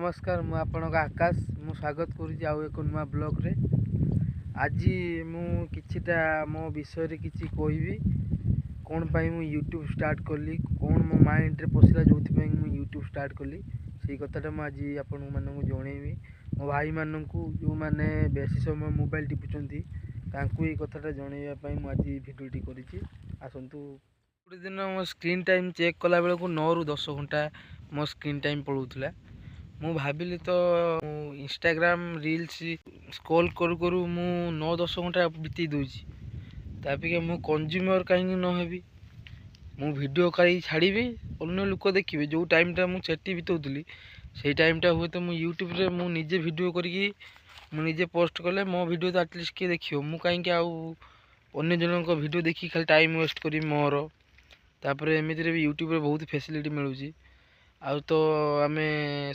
नमस्कार मु आपणक आकाश मु स्वागत करुँच आउ एक नुआ ब्लॉग रे। आज मु किछिटा मो विषय रे किछि कहबी कौन पाई मु यूट्यूब स्टार्ट कली कौन मो माइंड रे पसिला जो मु यूट्यूब स्टार्ट कली से कथाटा मु आज आपण मानक जनइबी मो भाई मानक जो मैंने बेसी समय मोबाइल टिपुचंती तांकु ये कथाटा जनइबा पई मु आज वीडियोटी करिछि। आसंतु गोटे दिन मो स्क्रीन टाइम चेक कला बेला को 9 ରୁ 10 घंटा मो स्क्रीन टाइम पड़ूला। मु भाविली तो इंस्टाग्राम रील्स स्क्रॉल करू करू मु 9-10 घंटा बीती दूची तापिके मु कंज्यूमर कहीं न हेबी मु वीडियो कहीं छाड़ी अन्य लोक देखिए जो टाइमटा मु सेठी बीतौली से टाइमटा हुए तो मु यूट्यूब रे मु निजे वीडियो करके मु निजे पोस्ट कले मो वीडियो तो एटलिस्ट किए देखियो मु कहीं आउ अन्य जनक वीडियो देखी खाली टाइम वेस्ट करी मोर तापर एमिति रे भी यूट्यूब रे बहुत फैसिलिटी मिलूची। आउ तो आमे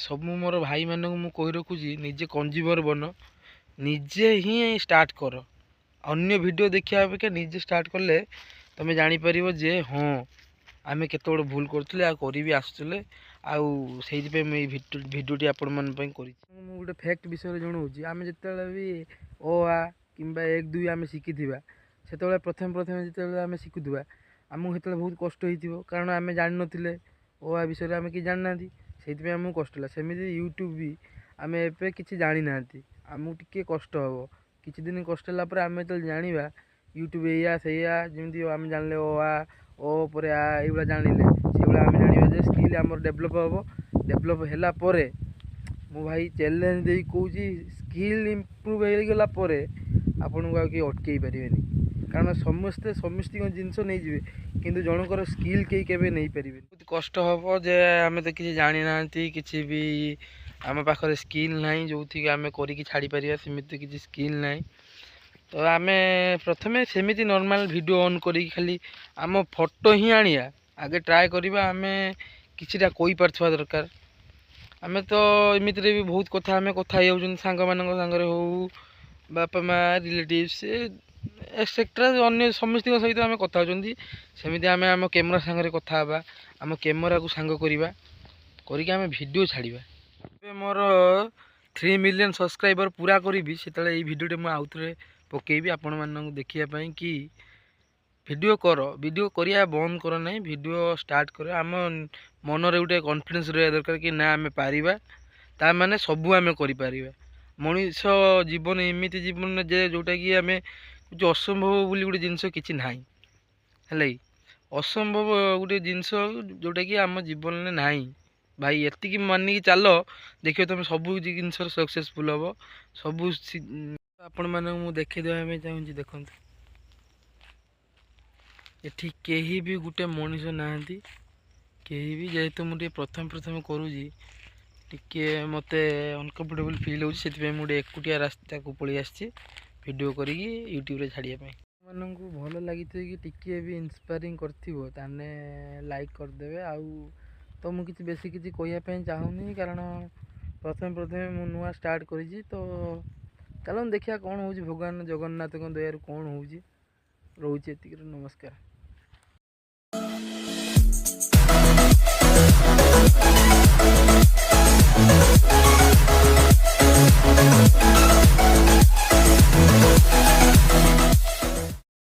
सब मोर भाई मानक मु कहि रखुची निजे कंज्यूमर बन निजे ही स्टार्ट कर अन्य वीडियो देखिया अपेक्षा निजे स्टार्ट कले तमे जानी परिबो जे हाँ आमे केते बड़ भूल करथले आ करी भी आसुले आउ सेहि पे मैं वीडियोटी आपण मन पई करी। मु गोटे फैक्ट विषय जणाऊँगी आमे जेतेले भी ओ आ किंबा 1-2 आमे शिखिथिबा सेतेले प्रथम जेतेले आमे शिखुथिबा आमु हेतेले बहुत कष्ट होइथिबो कारण आमे जानि नथिले ओ आ विषय आमे कि जानि नांती सेहि आमको कष्ट ला। सेमिति यूट्यूब भी आमे एपे किछि जानि नांती आमको टिके कष्ट हबो किछि दिन कष्ट ला पर आमे तो जानिबा यूट्यूब एया सेया जेमिति आमे जानले ओ परे आ एबला जानिले सेबला आमे जानिबा जे स्किल हमर डेवलप हैला परे मो भाई चैलेंज देई कहूची स्किल इंप्रूव हो गला परे आपन को कि अटकई परिबेनी कारण समस्त जिनस नहीं जीवे किंतु जनकर स्किल कई केबे नहीं परिबे बहुत कष्ट हबो जे आमे तो किछि जानि नांती किछि भी आम पाखरे स्किल नाही जो थी आमे करी कि छाड़ी परिया सेमिति किछि स्किल नाही तो आमे प्रथमे सेमिति नॉर्मल वीडियो ऑन करी खाली आम फोटो ही आनिया आगे ट्राई करिबा आमे किछिटा कोई परथवा दरकार आमे तो एमिति रे भी बहुत कथा आमे कथा हेउजन सांग मानक संगरे हो बापा मा रिलेटिव्स एक्सेट्रा अन्य समस्त सहित आम कथा होती सेमती आम आम कैमरा सांगे कथा हाँ आम कैमरा को सांग करवा करके आम वीडियो छाड़ा मोर 3 मिलियन सब्सक्राइबर पूरा करी से वीडियो मुझे आउ थे पकेबी आपण मानक देखापी कि वीडियो कर वीडियो करिया बंद कर ना वीडियो स्टार्ट कर आम मन रे गोटे कॉन्फिडेंस रहा दरकार कि ना आम पारिबा ता माने सबू आम करिपारिबा मनीष जीवन एमती जीवन जे जोटा कि आम कुछ असंभव बोली गोटे जिनस किसी ना है असंभव गोटे जिनस जोटा कि आम जीवन में ना भाई एतिकी मानिकी चल देखिए तुम सब जिन सक्सेसफुल हम सब आपण मानक देखे देवाई चाहूँगी देखो ये कहीं भी गोटे मनीष नहांती कहीं भी जेहेतु मुझे प्रथम करुँगी टिके मत अनकम्फर्टेबल फिल होती मुझे एकुटिया रास्ता को पलि आसी वीडियो करी यूट्यूब रे छाड़िया मानक भल लगी कि टिके भी इंस्पायरिंग करने लाइक करदे आउ तो मुझे किसी बेसी किसी कहवाई चाहूनी कारण प्रथम मु नुआ स्टार्ट करी तो चलो देखिया कौन हो भगवान जगन्नाथ दयार कौन हो रोचे एतिक नमस्कार।